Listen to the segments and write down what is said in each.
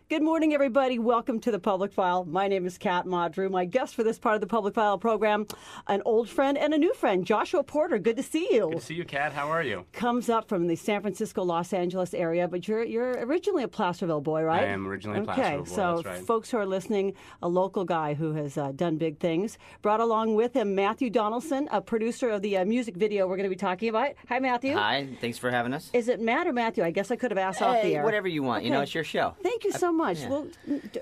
Good morning, everybody. Welcome to the Public File. My name is Kat Maudru. My guest for this part of the Public File program, an old friend and a new friend, Joshua Porter. Good to see you. Good to see you, Kat. How are you? Comes up from the San Francisco, Los Angeles area, but you're originally a Placerville boy, right? I am originally a Placerville boy, so that's right. Folks who are listening, a local guy who has done big things. Brought along with him Matthew Donaldson, a producer of the music video we're going to be talking about. Hi, Matthew. Hi, thanks for having us. Is it Matt or Matthew? I guess I could have asked off the air. Whatever you want. Okay. You know, it's your show. Thank you so much. Yeah. Well,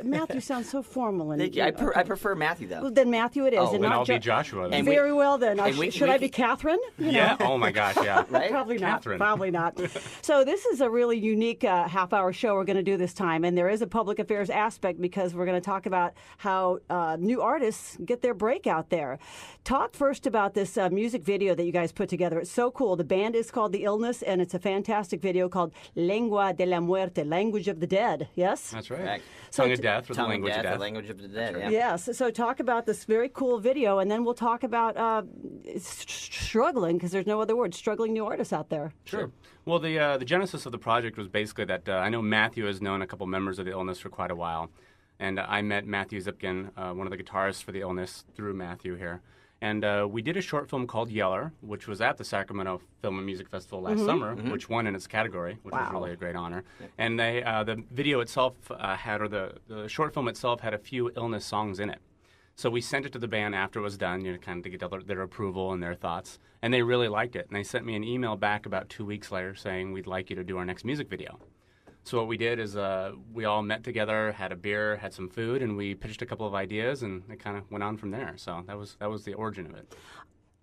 Matthew sounds so formal. And Thank you. I prefer Matthew, though. Well, then Matthew it is. Oh, and Then not I'll be Joshua. Then. And Very well then. Should I be can- Catherine? You know? Yeah. Oh my gosh. Yeah. Right? Probably not. Catherine. Probably not. So this is a really unique half-hour show we're going to do this time, and there is a public affairs aspect because we're going to talk about how new artists get their break out there. Talk first about this music video that you guys put together. It's so cool. The band is called The Illness, and it's a fantastic video called Lengua de la Muerte, Language of the Dead. Yes? That's right. Correct. Tongue of death, or the Tongue language of of death, death. the language of the dead. Yeah. Yes. So talk about this very cool video, and then we'll talk about struggling, because there's no other word, struggling new artists out there. Sure. Well, the genesis of the project was basically that I know Matthew has known a couple members of the Illness for quite a while, and I met Matthew Zipkin, one of the guitarists for the Illness, through Matthew here. And we did a short film called Yeller, which was at the Sacramento Film and Music Festival last summer, which won in its category, which was really a great honor. And the video itself the short film itself had a few Illness songs in it. So we sent it to the band after it was done, kind of to get their approval and their thoughts. And they really liked it. And they sent me an email back about 2 weeks later saying, we'd like you to do our next music video. So what we did is we all met together, had a beer, had some food, and we pitched a couple of ideas, and it kind of went on from there. So that was the origin of it.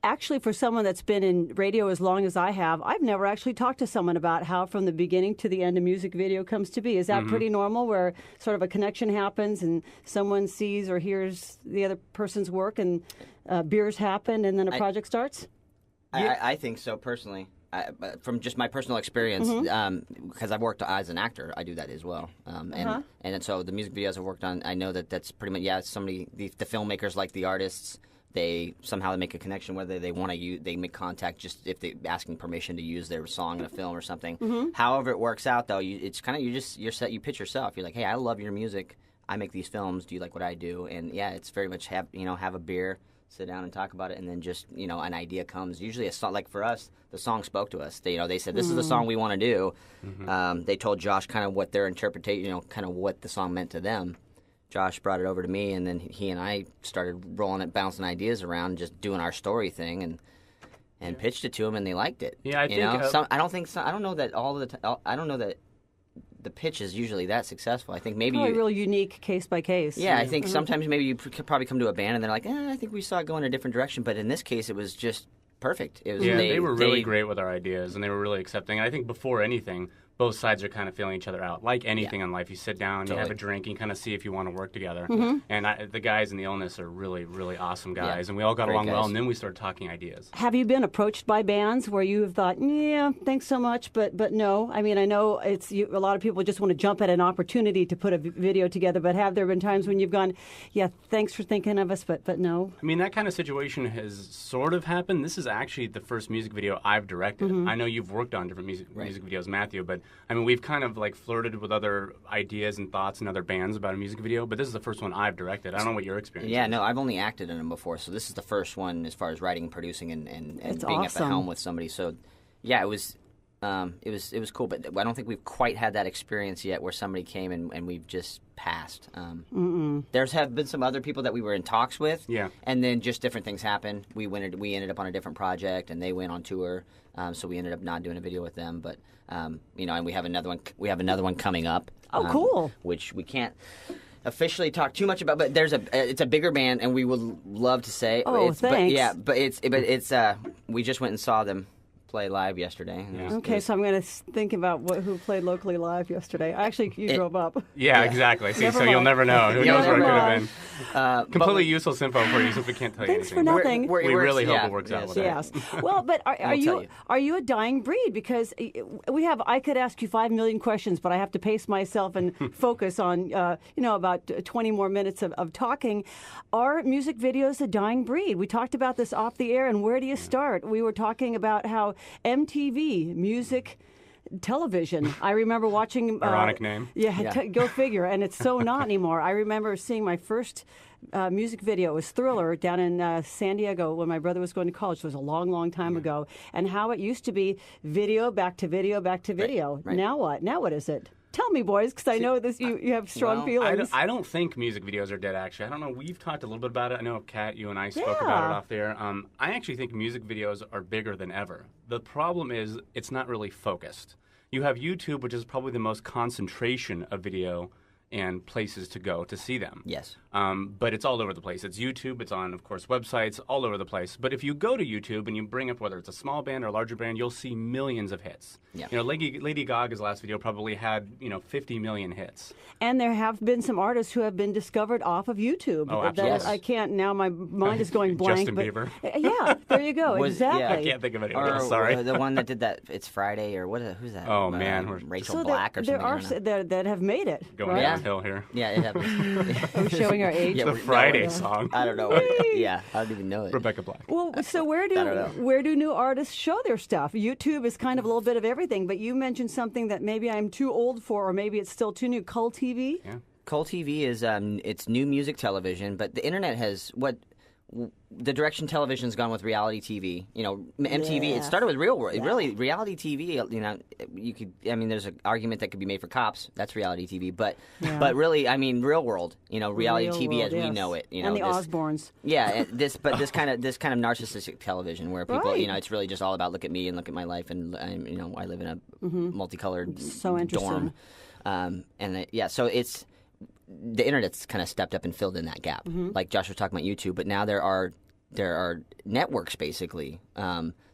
Actually, for someone that's been in radio as long as I have, I've never actually talked to someone about how from the beginning to the end a music video comes to be. Is that pretty normal, where sort of a connection happens and someone sees or hears the other person's work and beers happen and then a project starts? I think so, personally. But from just my personal experience, because I've worked as an actor, I do that as well. And so the music videos I've worked on, I know that that's pretty much, somebody, the filmmakers like the artists, they somehow make a connection, whether they want to use, they make contact just if they asking permission to use their song in a film or something. However it works out, though, it's kind of, you pitch yourself. You're like, hey, I love your music. I make these films. Do you like what I do? And yeah, it's very much have a beer, sit down and talk about it, and then just, an idea comes. Usually a song, like for us, the song spoke to us. They said, this is the song we want to do. They told Josh kind of what their interpretation, kind of what the song meant to them. Josh brought it over to me, and then he and I started rolling it, bouncing ideas around, just doing our story thing, and pitched it to them, and they liked it. Yeah, I think I don't know that the pitch is usually that successful. I think maybe Probably real unique case by case. Yeah, I think sometimes maybe you could probably come to a band and they're like, I think we saw it go in a different direction. But in this case, it was just perfect. It was, they were really great with our ideas, and they were really accepting. And I think before anything, both sides are kind of feeling each other out. Like anything in life, you sit down, you have a drink, and kind of see if you want to work together. And the guys in the Illness are really, really awesome guys, and we all got along well, and then we started talking ideas. Have you been approached by bands where you have thought, yeah, thanks so much, but no? I mean, I know a lot of people just want to jump at an opportunity to put a video together, but have there been times when you've gone, yeah, thanks for thinking of us, but no? I mean, that kind of situation has sort of happened. This is actually the first music video I've directed. I know you've worked on different music videos, Matthew, but I mean, we've kind of like flirted with other ideas and thoughts and other bands about a music video, but this is the first one I've directed. I don't know what your experience is. Yeah, no, I've only acted in them before, so this is the first one as far as writing, producing, and being awesome. at the helm with somebody. So, yeah, it was cool, but I don't think we've quite had that experience yet where somebody came and we've just passed. There's have been some other people that we were in talks with, and then just different things happened. We ended up on a different project, and they went on tour, so we ended up not doing a video with them. But and we have another one. We have another one coming up. Oh, cool! Which we can't officially talk too much about, but it's a bigger band, and we would love to say. Oh, thanks. But it's we just went and saw them play live yesterday. Okay, so I'm going to think about who played locally live yesterday. Actually, you drove up. Yeah, exactly. See, Never you'll mind. never know. Who knows where it could have mind. been. Completely useless info for you, so we can't tell you Thanks anything. for nothing. We really hope it works out with that. Yes. Well, but are you a dying breed? Because I could ask you 5 million questions, but I have to pace myself and focus on about 20 more minutes of talking. Are music videos a dying breed? We talked about this off the air, and where do you start? We were talking about how MTV music television. I remember watching... Ironic name. Yeah, go figure. And it's so not anymore. I remember seeing my first music video. It was Thriller down in San Diego when my brother was going to college. It was a long, long time ago. And how it used to be video, back to video, back to video. Right. Now what? Now what is it? Tell me, boys, because I know this. You have strong feelings. I don't think music videos are dead, actually. I don't know. We've talked a little bit about it. I know, Kat, you and I spoke about it off there. I actually think music videos are bigger than ever. The problem is it's not really focused. You have YouTube, which is probably the most concentration of video and places to go to see them. Yes. But it's all over the place. It's YouTube. It's on, of course, websites, all over the place. But if you go to YouTube and you bring up whether it's a small band or a larger band, you'll see millions of hits. Yeah. You know, Lady Gaga's last video probably had, 50 million hits. And there have been some artists who have been discovered off of YouTube. Oh, absolutely. I can't now. My mind is going blank. Justin Bieber. Yeah, there you go. Exactly. I can't think of anyone else. Sorry. The one that did that. It's Friday or what? Who's that? Oh man, Rachel Black or something. There are that have made it. Going right? downhill here. Yeah, it happens. We're showing our age. The Friday song. I don't know. Yeah, I don't even know it. Rebecca Black. Well, so where do new artists show their stuff? YouTube is kind of a little bit of everything, but you mentioned something that maybe I'm too old for, or maybe it's still too new. Cult TV. Yeah. Cult TV is it's new music television, but the internet has the direction television's gone with reality TV. You know, MTV. Yeah. It started with real world. Really, reality TV. You know, you could. I mean, there's an argument that could be made for Cops. That's reality TV. But really, I mean, real world. You know, reality Real TV world, as we know it. You know, and the Osbournes. Yeah, and this kind of narcissistic television where people, Right. it's really just all about look at me and look at my life, and I live in a multicolored So interesting. dorm, so it's. The internet's kind of stepped up and filled in that gap. Like Josh was talking about YouTube, but now there are networks basically.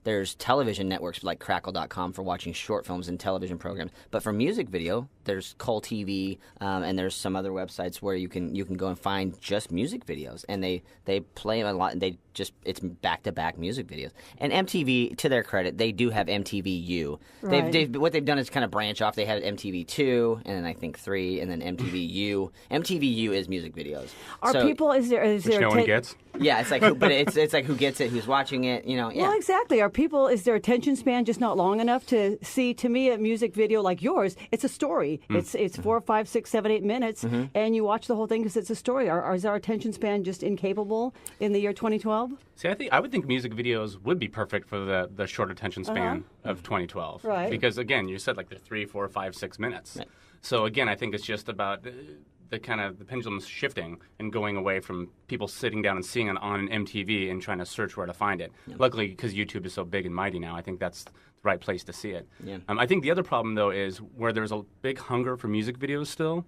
There's television networks like Crackle.com for watching short films and television programs. But for music video, there's Cult TV, and there's some other websites where you can go and find just music videos, and they play a lot. And it's back-to-back music videos. And MTV, to their credit, they do have MTVU. Right. What they've done is kind of branch off. They had MTV2, and then I think 3, and then MTVU. MTVU is music videos. Are people? Is there? Which no one gets. Yeah, it's like, but it's like who gets it, who's watching it, Yeah. Well, exactly. Are people? Is their attention span just not long enough to see? To me, a music video like yours, it's a story. It's 4, 5, 6, 7, 8 minutes, and you watch the whole thing because it's a story. Is our attention span just incapable in the year 2012? See, I would think music videos would be perfect for the short attention span of 2012. Right. Because again, you said like they're 3, 4, 5, 6 minutes. Right. So again, I think it's just about the pendulum's shifting and going away from people sitting down and seeing it on an MTV and trying to search where to find it. Yeah. Luckily, because YouTube is so big and mighty now, I think that's the right place to see it. Yeah. I think the other problem, though, is where there's a big hunger for music videos still,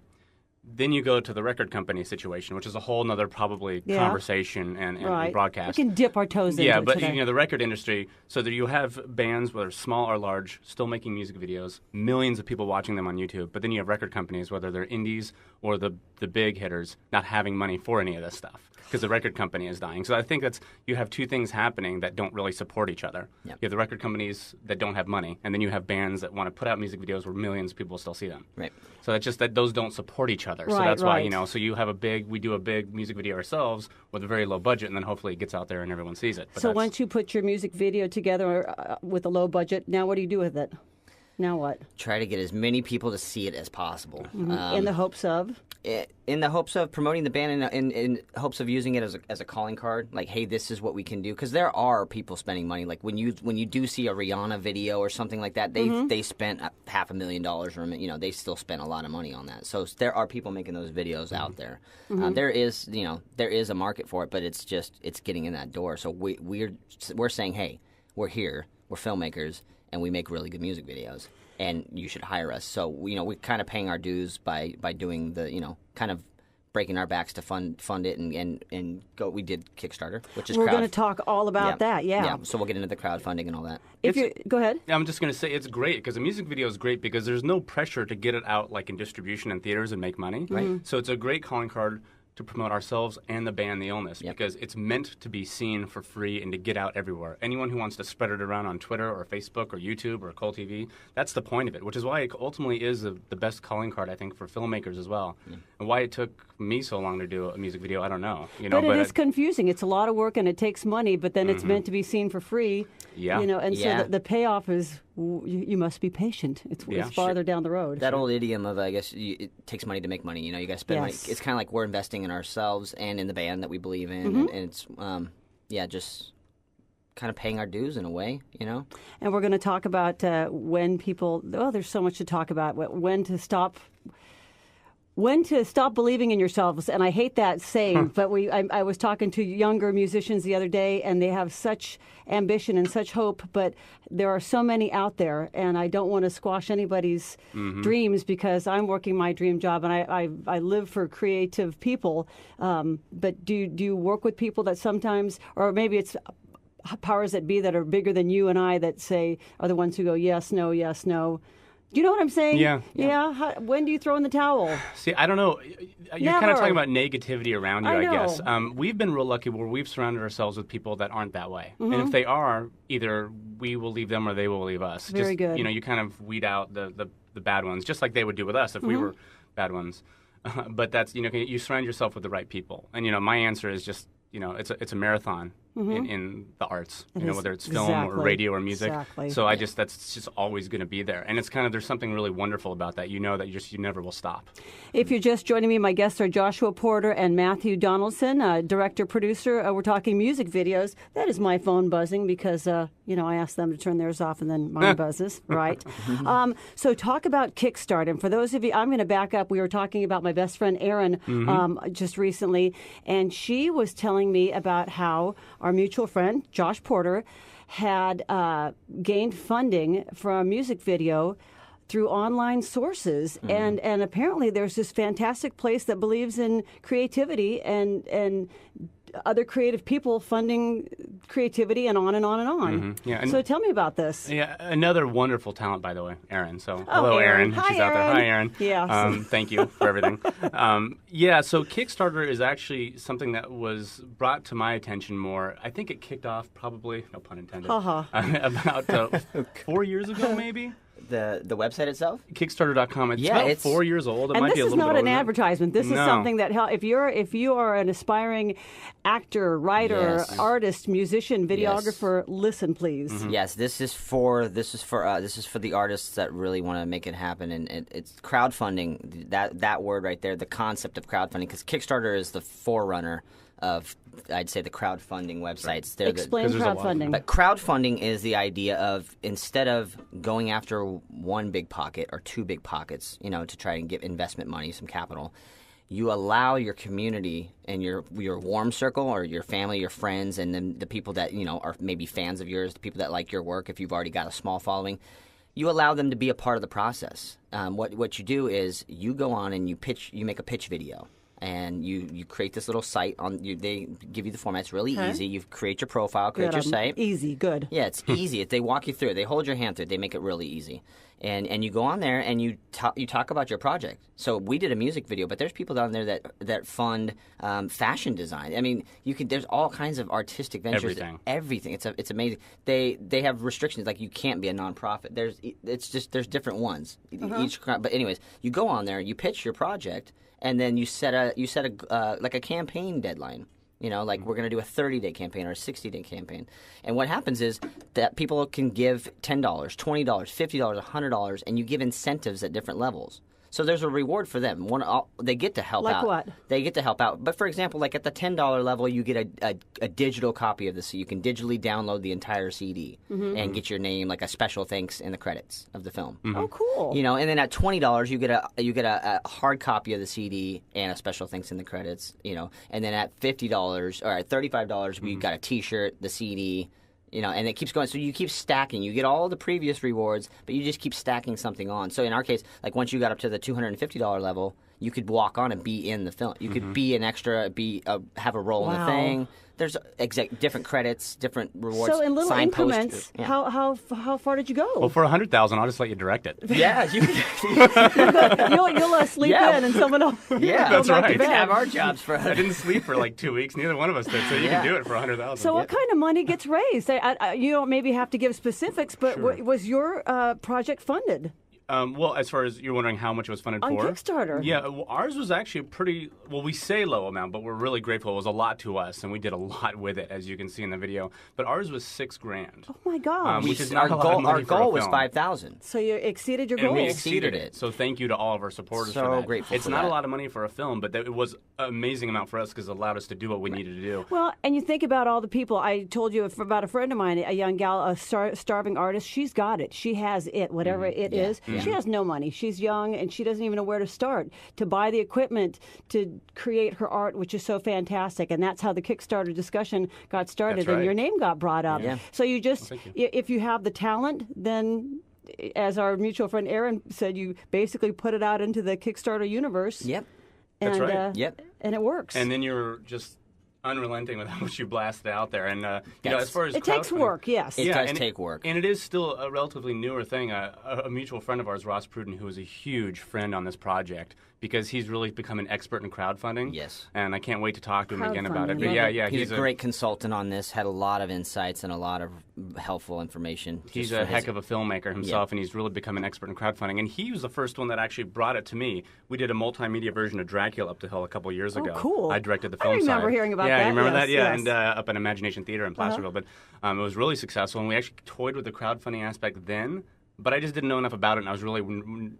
then you go to the record company situation, which is a whole nother probably conversation and broadcast. We can dip our toes into it today. The record industry, so that you have bands, whether small or large, still making music videos, millions of people watching them on YouTube, but then you have record companies, whether they're indies or the big hitters, not having money for any of this stuff because the record company is dying. So I think you have two things happening that don't really support each other. Yep. You have the record companies that don't have money, and then you have bands that want to put out music videos where millions of people still see them. Right. So it's just that those don't support each other. So that's why, so you have we do a big music video ourselves with a very low budget, and then hopefully it gets out there and everyone sees it. But so once you put your music video together with a low budget, now what do you do with it? Now what? Try to get as many people to see it as possible. In the hopes of? In the hopes of promoting the band, in hopes of using it as a calling card, like, hey, this is what we can do. Because there are people spending money. Like when you do see a Rihanna video or something like that, they spent $500,000 or they still spent a lot of money on that. So there are people making those videos out there. There is a market for it, but it's getting in that door. So we're saying, hey, we're here, we're filmmakers, and we make really good music videos, and you should hire us. So we're kind of paying our dues by doing the kind of breaking our backs to fund it and go. We did Kickstarter, which is we're going to talk all about that. Yeah. So we'll get into the crowdfunding and all that. Go ahead. I'm just going to say it's great because a music video is great because there's no pressure to get it out like in distribution and theaters and make money. Right. So it's a great calling card to promote ourselves and the band The Illness because it's meant to be seen for free and to get out everywhere. Anyone who wants to spread it around on Twitter or Facebook or YouTube or Cult TV, that's the point of it, which is why it ultimately is the best calling card, I think, for filmmakers as well. And why it took me so long to do a music video, I don't know. But it is confusing. It's a lot of work and it takes money, but then it's meant to be seen for free. Yeah. So the payoff is you must be patient. It's farther down the road. That old idiom of, I guess, it takes money to make money. You got to spend money. It's kind of like we're investing in ourselves and in the band that we believe in. And it's, just kind of paying our dues in a way, And we're going to talk about when people, there's so much to talk about, when to stop believing in yourselves. And I hate that saying, but I was talking to younger musicians the other day, and they have such ambition and such hope, but there are so many out there, and I don't want to squash anybody's dreams, because I'm working my dream job, and I live for creative people. But do you work with people that sometimes, or maybe it's powers that be that are bigger than you and I, that are the ones who go yes, no, yes, no? Do you know what I'm saying? Yeah. When do you throw in the towel? See, I don't know. You're kind of talking about negativity around you, I guess. know. We've been real lucky where we've surrounded ourselves with people that aren't that way. And if they are, either we will leave them or they will leave us. Very good. You kind of weed out the bad ones, just like they would do with us if we were bad ones. But that's, you surround yourself with the right people. And, my answer is just, it's a marathon in the arts, whether it's film or radio or music. Exactly. So that's just always going to be there. And it's there's something really wonderful about that. You never will stop. If you're just joining me, my guests are Joshua Porter and Matthew Donaldson, director, producer. We're talking music videos. That is my phone buzzing because, I asked them to turn theirs off and then mine buzzes, right? So talk about Kickstart. And for those of you, I'm going to back up. We were talking about my best friend, Erin, just recently, and she was telling me about how our mutual friend, Josh Porter, had gained funding for a music video through online sources. And apparently there's this fantastic place that believes in creativity and other creative people funding creativity and on and on and on. Yeah, so tell me about this. Yeah, another wonderful talent, by the way, Erin. So hello, Erin. Hi, She's out there. Hi, Erin. Yeah. Thank you for everything. So Kickstarter is actually something that was brought to my attention more. I think it kicked off probably, no pun intended, about 4 years ago, maybe. The website itself? Kickstarter.com. It's about 4 years old. It might be a little bit older. And this is not an advertisement. This is something that if you are an aspiring actor, writer, artist, musician, videographer, listen, please. Yes, this is for the artists that really want to make it happen, and it's crowdfunding. That word right there, the concept of crowdfunding, because Kickstarter is the forerunner of, I'd say, the crowdfunding websites. Explain crowdfunding. But crowdfunding is the idea of, instead of going after one big pocket or two big pockets, to try and get investment money, some capital, you allow your community and your warm circle, or your family, your friends, and then the people that are maybe fans of yours, the people that like your work, if you've already got a small following, you allow them to be a part of the process. What you do is you go on and you make a pitch video. And you create this little site they give you the format. It's really easy. You create your profile, create your site. Easy, good. Yeah, it's easy. They walk you through it. They hold your hand through it. They make it really easy. And you go on there and you talk about your project. So we did a music video, but there's people down there that fund fashion design. I mean, there's all kinds of artistic ventures. Everything. It's amazing. They have restrictions, like you can't be a nonprofit. There's different ones. But anyways, you go on there, you pitch your project. And then you set a like a campaign deadline. Like we're going to do a 30-day campaign or a 60-day campaign. And what happens is that people can give $10, $20, $50, $100, and you give incentives at different levels. So there's a reward for them. They get to help out. Like what? They get to help out. But for example, like at the $10 level, you get a digital copy of this. So you can digitally download the entire CD and get your name, like a special thanks in the credits of the film. Oh, cool. And then at $20, you get a hard copy of the CD and a special thanks in the credits. And then at $50 or at $35, we got a T-shirt, the CD. And it keeps going. So you keep stacking. You get all the previous rewards, but you just keep stacking something on. So in our case, like once you got up to the $250 level, you could walk on and be in the film. You could be an extra, have a role in the thing. There's different credits, different rewards. So in little increments, how far did you go? Well, for $100,000, I'll just let you direct it. Yeah, you'll sleep in, and someone else. Yeah, that's right. We can have our jobs for. I didn't sleep for like 2 weeks. Neither one of us did. So you can do it for $100,000. So what kind of money gets raised? You don't maybe have to give specifics, but was your project funded? Well, as far as you're wondering how much it was funded On for? Kickstarter. Yeah, well, ours was actually a pretty, well, we say low amount, but we're really grateful. It was a lot to us, and we did a lot with it, as you can see in the video. But ours was $6,000. Oh my gosh. Which is not a lot of money our for a goal was film. $5,000. So you exceeded your And goal. we exceeded exceeded it. So thank you to all of our supporters So for that. grateful It's for not that. a lot of money for a film, but it was an amazing amount for us because it allowed us to do what we needed to do. Well, and you think about all the people. I told you about a friend of mine, a young gal, a starving artist. She's got it. She has it, whatever it is. She has no money. She's young, and she doesn't even know where to start to buy the equipment to create her art, which is so fantastic. And that's how the Kickstarter discussion got started, That's and right. your name got brought up. Yeah. So you just, thank you. if you have the talent, then, as our mutual friend Aaron said, you basically put it out into the Kickstarter universe. Yep. And, That's right. Yep. And it works. And then you're just unrelenting with how much you blast it out there. And, as far as it takes crowdfunding- work, yes. It does and take work. And it is still a relatively newer thing. A mutual friend of ours, Ross Pruden, who is a huge friend on this project, because he's really become an expert in crowdfunding. Yes. And I can't wait to talk to him again about it. Crowdfunding, But yeah. he's He's a great consultant on this, had a lot of insights and a lot of helpful information. He's a heck of a filmmaker himself, and he's really become an expert in crowdfunding. And he was the first one that actually brought it to me. We did a multimedia version of Dracula up to Hill a couple years ago. cool. I directed the I film remember side. hearing about yeah, that. you remember Yes, that? Yeah, yes. and up in Imagination Theater in Placerville. But it was really successful, and we actually toyed with the crowdfunding aspect then. But I just didn't know enough about it, and I was really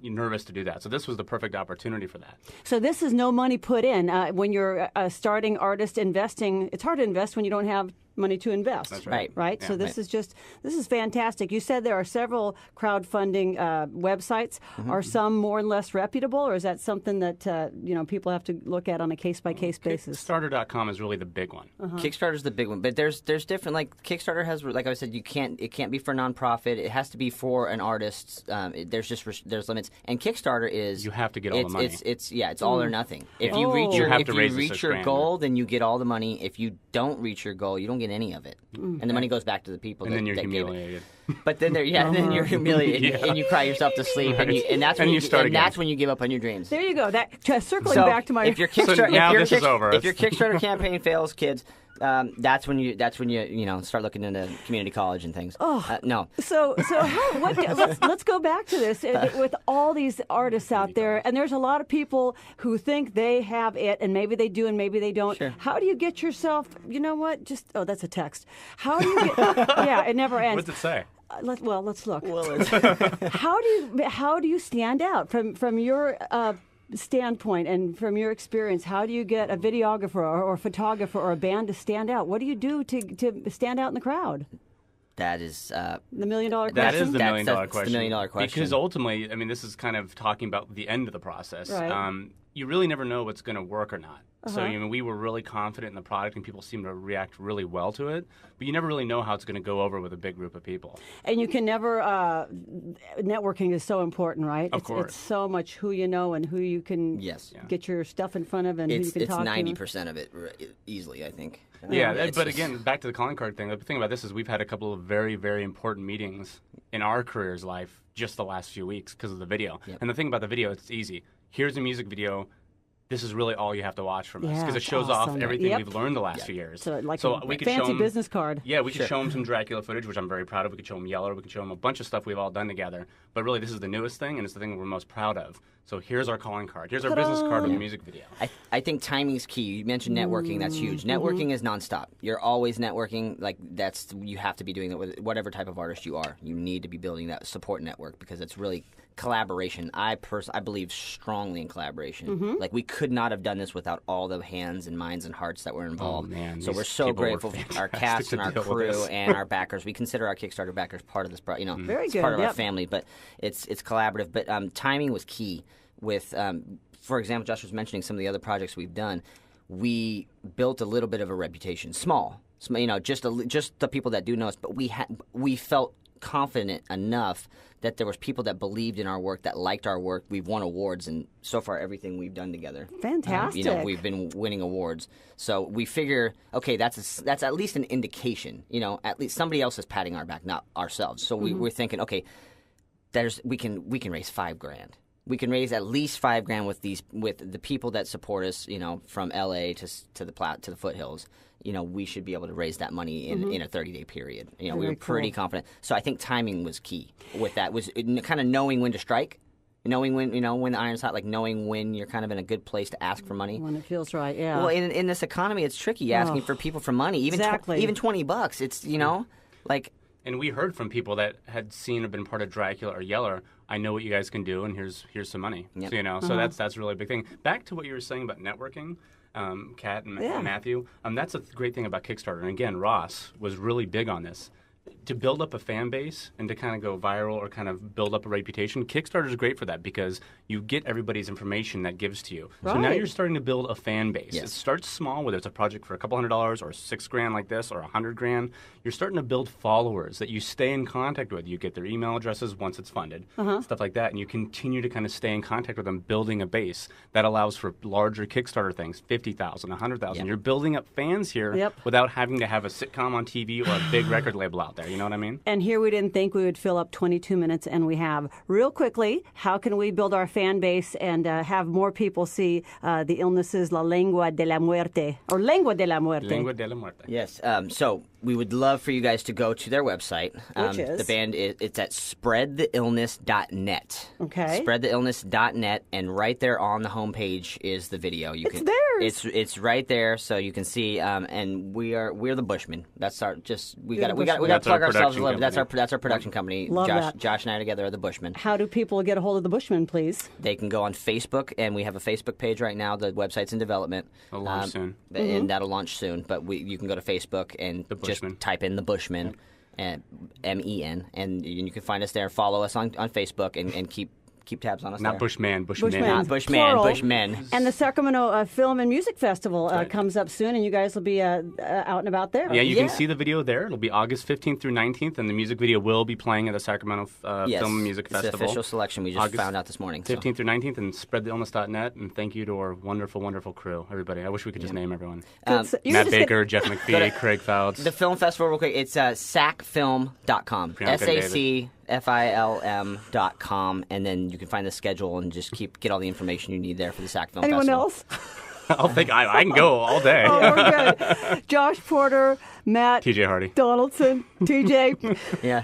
nervous to do that. So this was the perfect opportunity for that. So this is no money put in. When you're a starting artist investing, it's hard to invest when you don't have money to invest. That's right. Right? Yeah, So this is fantastic. You said there are several crowdfunding websites. Are some more and less reputable, or is that something that people have to look at on a case-by-case basis? Kickstarter.com is really the big one. Kickstarter's the big one, but there's different. Like Kickstarter has, like I said, it can't be for nonprofit. It has to be for an artist. There's limits, and Kickstarter is You have to get all the money. It's all or nothing. If you Oh. reach You your have to raise the your $6,000. goal, then you get all the money. If you don't reach your goal, you don't get any of it, and the money goes back to the people. And then you're that gave it. humiliated. But then then you're humiliated, and you cry yourself to sleep, and that's when And you start again. that's when you give up on your dreams. There you go. Circling So back to my... if your So Kickstarter, now if your this is over. If your Kickstarter campaign fails, kids, that's when you start looking into community college and things. No. So let's go back to this with all these artists out there, and there's a lot of people who think they have it, and maybe they do, and maybe they don't. Sure. How do you get yourself? You know what? That's a text. How do you get? Yeah, it never ends. What does it say? Let's look. Well, it's, How do you stand out from your standpoint and from your experience? How do you get a videographer or photographer or a band to stand out? What do you do to stand out in the crowd? that is The $1 million question. That is the That's- million dollar that's the question. million-dollar question. Because ultimately, I mean, this is kind of talking about the end of the process. Right. You really never know what's going to work or not. So, we were really confident in the product, and people seemed to react really well to it. But you never really know how it's going to go over with a big group of people. And you can never, networking is so important, right? Of course. It's so much who you know and who you can Yes. get your stuff in front of and who you can it's talk 90% of it easily, I think. Yeah, It's but just- again, back to the calling card thing. The thing about this is we've had a couple of very, very important meetings in our career's life just the last few weeks because of the video. Yep. And the thing about the video, it's easy. Here's a music video. This is really all you have to watch from us Yeah, because it it's shows off awesome. everything Yep. we've learned the last few years. So like we a could show fancy 'em- business card. Yeah, we could show them some Dracula footage, which I'm very proud of. We could show them Yeller. We could show them a bunch of stuff we've all done together. But really, this is the newest thing, and it's the thing we're most proud of. So here's our calling card. Here's our business card with the music video. I think timing's key. You mentioned networking. That's huge. Networking is nonstop. You're always networking. You have to be doing that with whatever type of artist you are. You need to be building that support network because it's really collaboration. I believe strongly in collaboration. Like we could not have done this without all the hands and minds and hearts that were involved. man, so these we're so people were grateful for our fantastic cast to and our deal with crew this. and our backers. We consider our Kickstarter backers part of this. Very it's good, part of our yep. family, but it's collaborative. But timing was key. With, for example, Josh was mentioning some of the other projects we've done. We built a little bit of a reputation, small, just the people that do know us. But we felt confident enough that there was people that believed in our work, that liked our work. We've won awards, and so far everything we've done together, Fantastic. we've been winning awards. So we figure, okay, that's at least an indication. At least somebody else is patting our back, not ourselves. So we're thinking, okay, we can raise $5,000. we can raise at least $5,000 with the people that support us, from LA to the foothills. We should be able to raise that money in a 30-day period. We were pretty confident. So I think timing was key with that, was kind of knowing when to strike, knowing when the iron's hot, like knowing when you're kind of in a good place to ask for money. When it feels right, yeah. Well, in this economy, it's tricky asking for people for money. Even even $20, it's, like... And we heard from people that had seen or been part of Dracula or Yeller. I know what you guys can do, and here's some money. Yep. So, so that's a really big thing. Back to what you were saying about networking, Kat and Matthew. That's a great thing about Kickstarter. And again, Ross was really big on this. To build up a fan base and to kind of go viral or kind of build up a reputation, Kickstarter is great for that because you get everybody's information that gives to you. Right. So now you're starting to build a fan base. Yes. It starts small, whether it's a project for a couple $100 or $6,000 like this or $100,000. You're starting to build followers that you stay in contact with. You get their email addresses once it's funded, stuff like that, and you continue to kind of stay in contact with them, building a base that allows for larger Kickstarter things, 50,000, 100,000. Yep. You're building up fans here without having to have a sitcom on TV or a big record label out there. You know what I mean? And here we didn't think we would fill up 22 minutes, and we have. Real quickly, how can we build our fan base and have more people see the illnesses La Lengua de la Muerte, or Lengua de la Muerte? Lengua de la Muerte. Yes. So we would love for you guys to go to their website. Which is? The band, it's at spreadtheillness.net. Okay. Spreadtheillness.net, and right there on the homepage is the video. It's theirs. It's right there, so you can see. And we're the Bushmen. That's our we got to That's plug our ourselves a little bit. production That's our production company. Love that. Josh and I together are the Bushmen. How do people get a hold of the Bushmen, please? They can go on Facebook, and we have a Facebook page right now. The website's in development. It'll launch soon. And that'll launch soon. But you can go to Facebook and just type in the Bushmen, MEN, and you can find us there. Follow us on Facebook and keep tabs on us. Not there. Bushman. Not Bushmen, Plural. Bushmen. And the Sacramento Film and Music Festival comes up soon, and you guys will be out and about there. Yeah, you can see the video there. It'll be August 15th through 19th, and the music video will be playing at the Sacramento Film and Music Festival. It's the official selection we just August found out this morning. 15th through 19th, and spreadtheillness.net. And thank you to our wonderful, wonderful crew, everybody. I wish we could just name everyone. Matt Baker, Jeff McPhee, Craig Fouts. The film festival, real quick, it's sacfilm.com. SACFILM.com, and then you can find the schedule and just get all the information you need there for the Sac Film Anyone Festival. else? I can go all day. Oh, we're good. Josh Porter, Matt TJ Hardy. Donaldson, TJ. Yeah.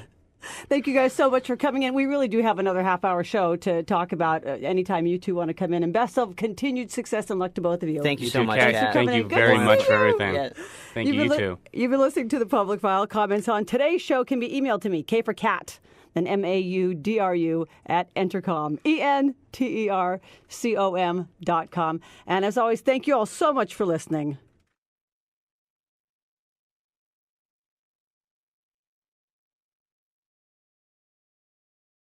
Thank you guys so much for coming in. We really do have another half-hour show to talk about anytime you two want to come in. And best of continued success and luck to both of you. Thank you so much, Kat. Kat. Thank you Good very to much see for you. everything. Yeah. Thank you too. You've been listening to The Public File. Comments on today's show can be emailed to me, K for Kat, then MAUDRU at Entercom, ENTERCOM.com. And as always, thank you all so much for listening.